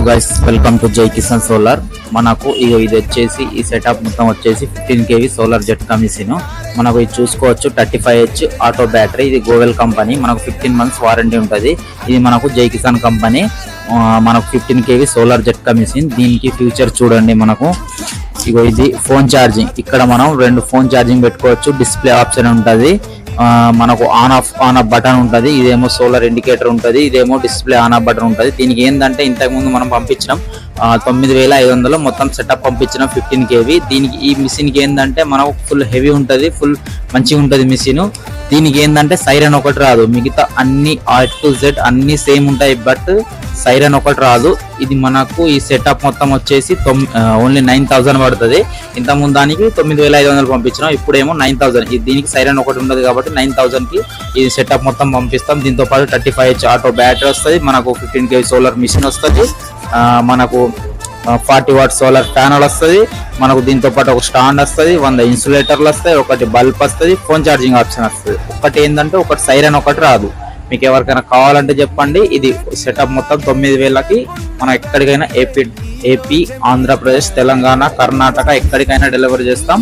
Guys, welcome to జై Kisan solar. మనకు ఇది వచ్చేసి ఈ సెటప్ మొత్తం వచ్చేసి 15 kV సోలార్ జెట్కా మిషన్. మనకు ఇది చూసుకోవచ్చు 35H ఆటో బ్యాటరీ. ఇది గోవెల్ కంపెనీ. మనకు 15 months వారంటీ ఉంటుంది. ఇది మనకు జై కిసాన్ కంపెనీ. మనకు 15 kV సోలార్ జెట్కా మిషన్. దీనికి ఫ్యూచర్ చూడండి. మనకు ఇది ఫోన్ ఛార్జింగ్. ఇక్కడ మనం 2 ఫోన్ ఛార్జింగ్ పెట్టుకోవచ్చు. డిస్ప్లే ఆప్షన్ ఉంటుంది. మనకు ఆన్ ఆఫ్ బటన్ ఉంటుంది. ఇదేమో సోలార్ ఇండికేటర్ ఉంటుంది. ఇదేమో డిస్ప్లే ఆన్ ఆఫ్ బటన్ ఉంటుంది. దీనికి ఏంటంటే ఇంతకుముందు మనం పంపించినాం 9500 మొత్తం సెటప్ పంపించినాం 15 kV. దీనికి ఈ మిషన్కి ఏంటంటే మనకు ఫుల్ హెవీ ఉంటుంది, ఫుల్ మంచిగా ఉంటుంది మిషన్. దీనికి ఏంటంటే సైరన్ ఒకటి రాదు, మిగతా అన్ని A to Z అన్ని సేమ్ ఉంటాయి, బట్ సైరన్ ఒకటి రాదు. ఇది మనకు ఈ సెటప్ మొత్తం వచ్చేసి ఓన్లీ 9000 పడుతుంది. ఇంతకుముందు దానికి 9500 పంపించినాం, ఇప్పుడేమో 9000. దీనికి సైరన్ ఒకటి ఉండదు కాబట్టి 9000కి ఈ సెటప్ మొత్తం పంపిస్తాం. దీంతో పాటు 35H ఆటో బ్యాటరీ వస్తుంది, మనకు 15 kV సోలార్ మిషన్ వస్తుంది, మనకు 40 watt సోలార్ ప్యానల్ వస్తుంది, మనకు దీంతో పాటు ఒక స్టాండ్ వస్తుంది, 100 ఇన్సులేటర్లు వస్తాయి, ఒకటి బల్బ్ వస్తుంది, ఫోన్ ఛార్జింగ్ ఆప్షన్ వస్తుంది. ఒకటి ఏంటంటే ఒకటి సైరన్ ఒకటి రాదు. మీకు ఎవరికైనా కావాలంటే చెప్పండి. ఇది సెటప్ మొత్తం 9000కి మనం ఎక్కడికైనా ఏపీ, ఆంధ్రప్రదేశ్, తెలంగాణ, కర్ణాటక ఎక్కడికైనా డెలివరీ చేస్తాం.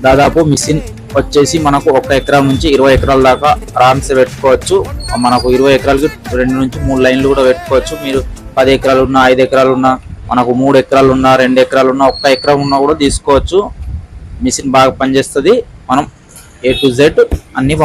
దాదాపు మిషన్ వచ్చేసి మనకు 1 ఎకరం నుంచి 20 ఎకరాల దాకా ఆరామ్సే పెట్టుకోవచ్చు. మనకు 20 ఎకరాలకి 2 నుంచి 3 లైన్లు కూడా పెట్టుకోవచ్చు. మీరు 10 ఎకరాలు ఉన్నా, 5 ఎకరాలు ఉన్నా, మనకు 3 ఎకరాలు ఉన్నా, 2 ఎకరాలు ఉన్నా, 1 ఎకరం ఉన్నా కూడా తీసుకోవచ్చు. మిషన్ బాగా పనిచేస్తుంది. మనం A to Z అన్ని